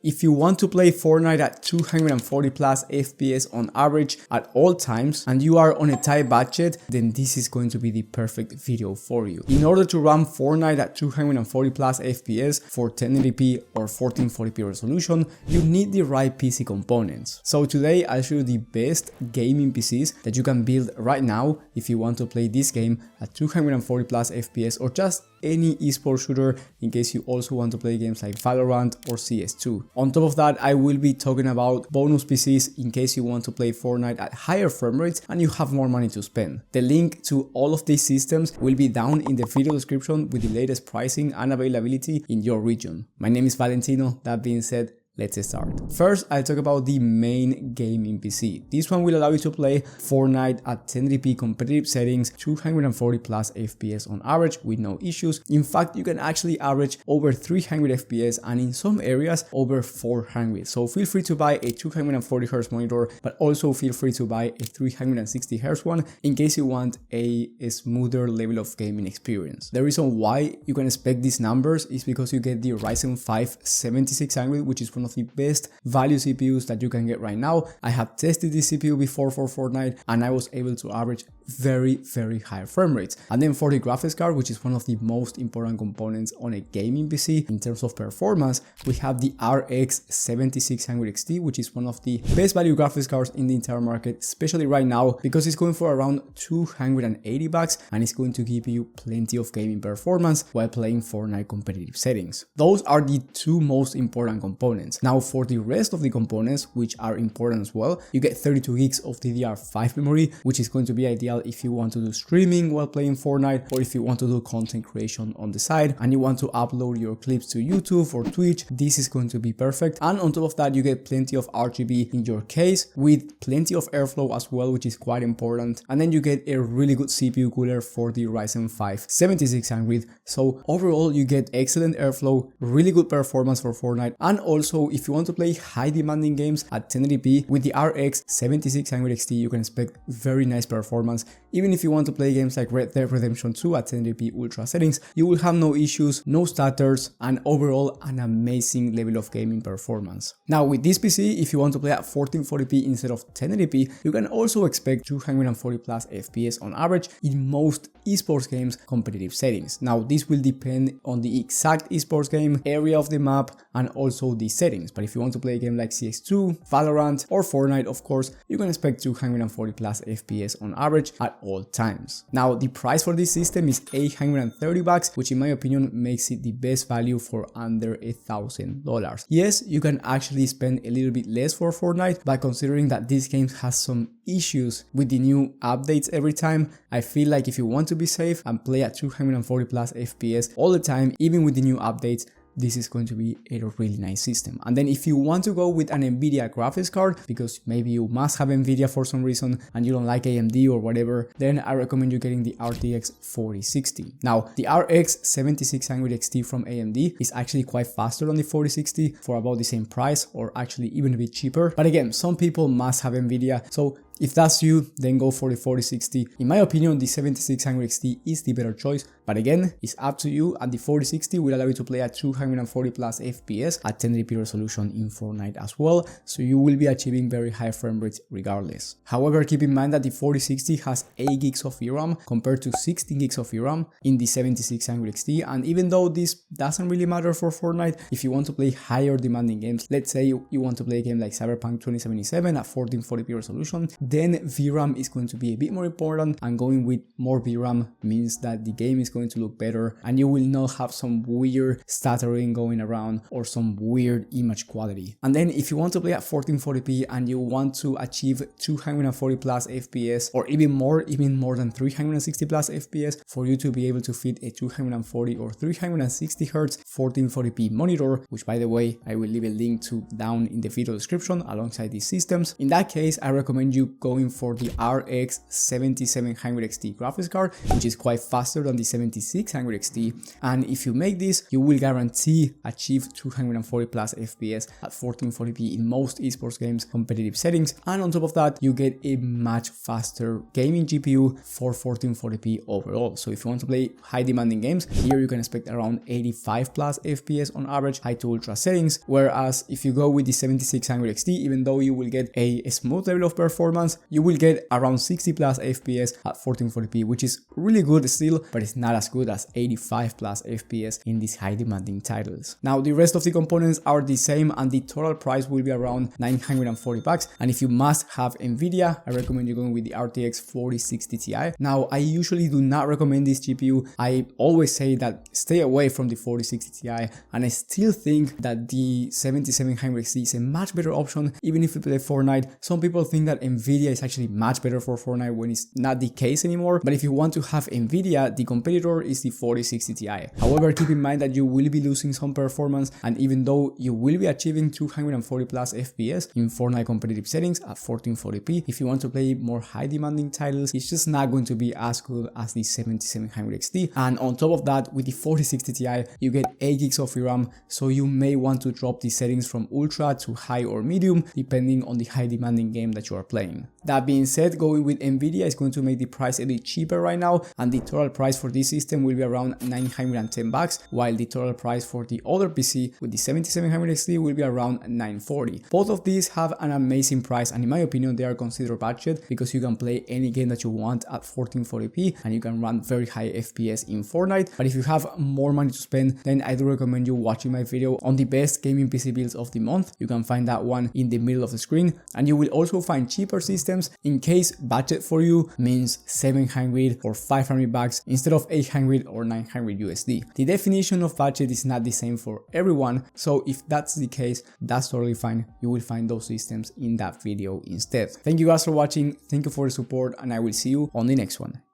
If you want to play Fortnite at 240 plus FPS on average at all times and you are on a tight budget, then this is going to be the perfect video for you. In order to run Fortnite at 240 plus FPS for 1080p or 1440p resolution, you need the right PC components. So today I'll show you the best gaming PCs that you can build right now if you want to play this game at 240 plus FPS or just any esports shooter, in case you also want to play games like Valorant or CS2. On top of that, I will be talking about bonus PCs in case you want to play Fortnite at higher frame rates and you have more money to spend. The link to all of these systems will be down in the video description with the latest pricing and availability in your region. My name is Valentino. That being said, let's start. First, I'll talk about the main gaming PC. This one will allow you to play Fortnite at 1080p competitive settings, 240 plus FPS on average with no issues. In fact, you can actually average over 300 FPS and in some areas over 400. So feel free to buy a 240Hz monitor, but also feel free to buy a 360Hz one in case you want a smoother level of gaming experience. The reason why you can expect these numbers is because you get the Ryzen 5 7600, which is one of the best value CPUs that you can get right now. I have tested this CPU before for Fortnite and I was able to average very high frame rates. And then for the graphics card, which is one of the most important components on a gaming PC in terms of performance, we have the RX 7600 XT, which is one of the best value graphics cards in the entire market, especially right now because it's going for around 280 bucks and it's going to give you plenty of gaming performance while playing Fortnite competitive settings. Those are the two most important components. Now for the rest of the components, which are important as well, you get 32 gigs of DDR5 memory, which is going to be ideal if you want to do streaming while playing Fortnite or if you want to do content creation on the side and you want to upload your clips to YouTube or Twitch. This is going to be perfect. And on top of that, you get plenty of RGB in your case with plenty of airflow as well, which is quite important. And then you get a really good CPU cooler for the Ryzen 5 7600. So overall, you get excellent airflow, really good performance for Fortnite, and also if you want to play high demanding games at 1080p with the RX 7600 XT, you can expect very nice performance. Even if you want to play games like Red Dead Redemption 2 at 1080p ultra settings, you will have no issues, no stutters, and overall an amazing level of gaming performance. Now with this PC, if you want to play at 1440p instead of 1080p, you can also expect 240 plus FPS on average in most esports games competitive settings. Now this will depend on the exact esports game, area of the map, and also the settings. But if you want to play a game like CS2, Valorant, or Fortnite, of course, you can expect 240 plus FPS on average at all times. Now the price for this system is 830 bucks, which in my opinion makes it the best value for under $1,000. Yes, you can actually spend a little bit less for Fortnite, but considering that this game has some issues with the new updates every time, I feel like if you want to be safe and play at 240 plus FPS all the time, even with the new updates, this is going to be a really nice system. And then if you want to go with an Nvidia graphics card, because maybe you must have Nvidia for some reason and you don't like AMD or whatever, then I recommend you getting the RTX 4060. Now, the RX 7600 XT from AMD is actually quite faster than the 4060 for about the same price, or actually even a bit cheaper. But again, some people must have Nvidia, so if that's you, then go for the 4060. In my opinion, the 7600 XT is the better choice, but again, it's up to you, and the 4060 will allow you to play at 240 plus FPS at 1080p resolution in Fortnite as well, so you will be achieving very high frame rates regardless. However, keep in mind that the 4060 has 8 gigs of VRAM compared to 16 gigs of VRAM in the 7600 XT, and even though this doesn't really matter for Fortnite, if you want to play higher demanding games, let's say you want to play a game like Cyberpunk 2077 at 1440p resolution, then VRAM is going to be a bit more important, and going with more VRAM means that the game is going to look better and you will not have some weird stuttering going around or some weird image quality. And then if you want to play at 1440p and you want to achieve 240 plus FPS or even more than 360 plus FPS, for you to be able to fit a 240 or 360 Hz 1440p monitor, which by the way I will leave a link to down in the video description alongside these systems, in that case I recommend you going for the RX 7700 XT graphics card, which is quite faster than the 7600 XT. And if you make this, you will guarantee achieve 240 plus FPS at 1440p in most esports games competitive settings. And on top of that, you get a much faster gaming GPU for 1440p overall. So if you want to play high demanding games, here you can expect around 85 plus FPS on average high to ultra settings. Whereas if you go with the 7600 XT, even though you will get a smooth level of performance, you will get around 60 plus FPS at 1440p, which is really good still, but it's not as good as 85 plus FPS in these high demanding titles. Now the rest of the components are the same and the total price will be around 940 bucks. And if you must have Nvidia, I recommend you going with the RTX 4060 Ti. Now I usually do not recommend this GPU. I always say that stay away from the 4060 Ti, and I still think that the 7700 XT is a much better option even if you play Fortnite. Some people think that Nvidia is actually much better for Fortnite when it's not the case anymore, but if you want to have Nvidia, the competitor is the 4060 Ti. However, keep in mind that you will be losing some performance, and even though you will be achieving 240 plus FPS in Fortnite competitive settings at 1440p, if you want to play more high demanding titles, it's just not going to be as good as the 7700 XT. And on top of that, with the 4060 Ti, you get 8 gigs of RAM, so you may want to drop the settings from ultra to high or medium depending on the high demanding game that you are playing. That being said, going with Nvidia is going to make the price a bit cheaper right now, and the total price for this system will be around 910 bucks, while the total price for the other PC with the 7700 XT will be around 940. Both of these have an amazing price, and in my opinion they are considered budget because you can play any game that you want at 1440p and you can run very high FPS in Fortnite. But if you have more money to spend, then I do recommend you watching my video on the best gaming PC builds of the month. You can find that one in the middle of the screen, and you will also find cheaper systems in case budget for you means 700 or 500 bucks instead of 800 or 900 USD. The definition of budget is not the same for everyone, so if that's the case, that's totally fine. You will find those systems in that video instead. Thank you guys for watching, thank you for the support, and I will see you on the next one.